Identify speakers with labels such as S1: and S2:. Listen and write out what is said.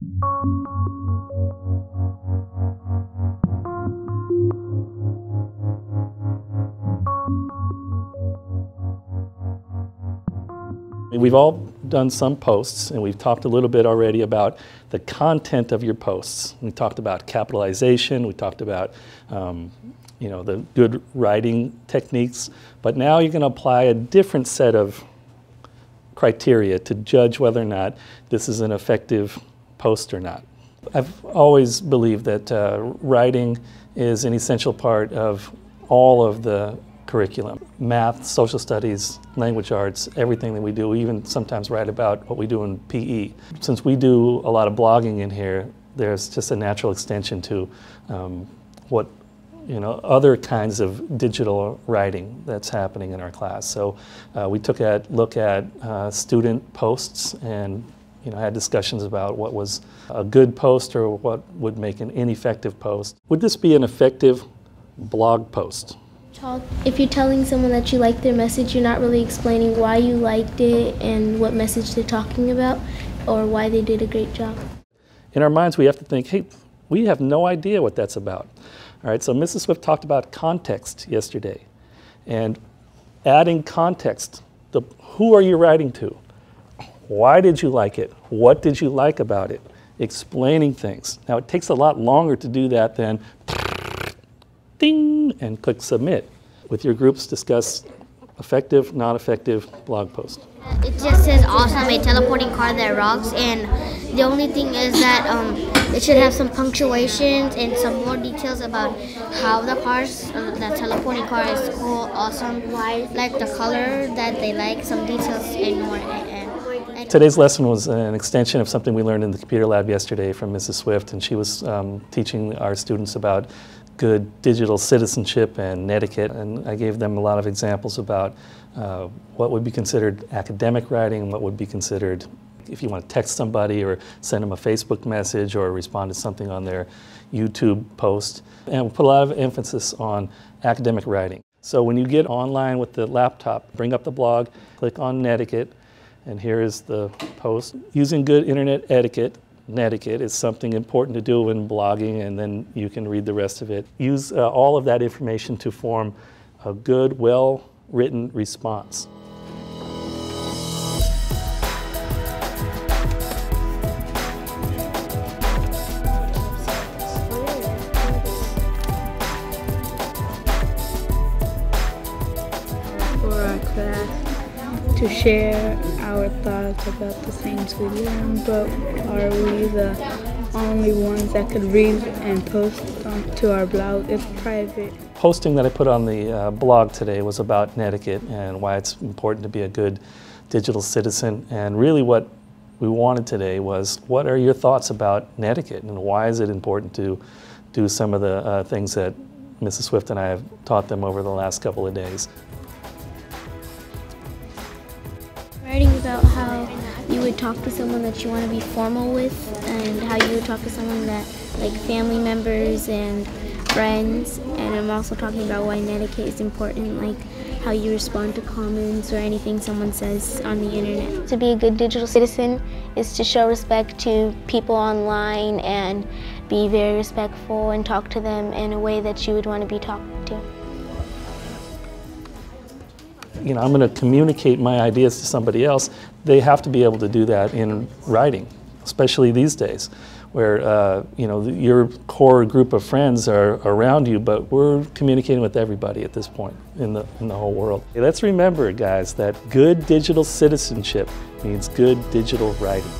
S1: We've all done some posts, and we've talked a little bit already about the content of your posts. We talked about capitalization, we talked about the good writing techniques, but now you're going to apply a different set of criteria to judge whether or not this is an effective post or not. I've always believed that writing is an essential part of all of the curriculum. Math, social studies, language arts, everything that we do. We even sometimes write about what we do in PE. Since we do a lot of blogging in here, there's just a natural extension to other kinds of digital writing that's happening in our class. So we took a look at student posts and had discussions about what was a good post or what would make an ineffective post. Would this be an effective blog post?
S2: If you're telling someone that you like their message, you're not really explaining why you liked it and what message they're talking about or why they did a great job.
S1: In our minds, we have to think, hey, we have no idea what that's about. All right, so Mrs. Swift talked about context yesterday. And adding context, who are you writing to? Why did you like it? What did you like about it? Explaining things. Now, it takes a lot longer to do that than ding, and click submit. With your groups, discuss effective, non-effective blog post.
S3: It just says awesome, a teleporting car that rocks, and the only thing is that it should have some punctuations and some more details about how the cars, that teleporting car is cool, awesome, like the color that they like, some details and more.
S1: Today's lesson was an extension of something we learned in the computer lab yesterday from Mrs. Swift, and she was teaching our students about good digital citizenship and netiquette, and I gave them a lot of examples about what would be considered academic writing, what would be considered if you want to text somebody or send them a Facebook message or respond to something on their YouTube post. And we put a lot of emphasis on academic writing. So when you get online with the laptop, bring up the blog, click on Netiquette, and here is the post. Using good internet etiquette, Netiquette is something important to do when blogging, and then you can read the rest of it. Use all of that information to form a good, well-written response.
S4: For our class to share our thoughts about the things we learned, but are we the only ones that could read and post to our blog? It's private.
S1: Posting that I put on the blog today was about netiquette and why it's important to be a good digital citizen. And really what we wanted today was, what are your thoughts about netiquette and why is it important to do some of the things that Mrs. Swift and I have taught them over the last couple of days.
S2: Writing about how you would talk to someone that you want to be formal with, and how you would talk to someone that, like family members and friends. And I'm also talking about why netiquette is important, like how you respond to comments or anything someone says on the internet. To be a good digital citizen is to show respect to people online and be very respectful and talk to them in a way that you would want to be talked to.
S1: I'm going to communicate my ideas to somebody else. They have to be able to do that in writing, especially these days, where your core group of friends are around you, but we're communicating with everybody at this point in the whole world. Let's remember, guys, that good digital citizenship means good digital writing.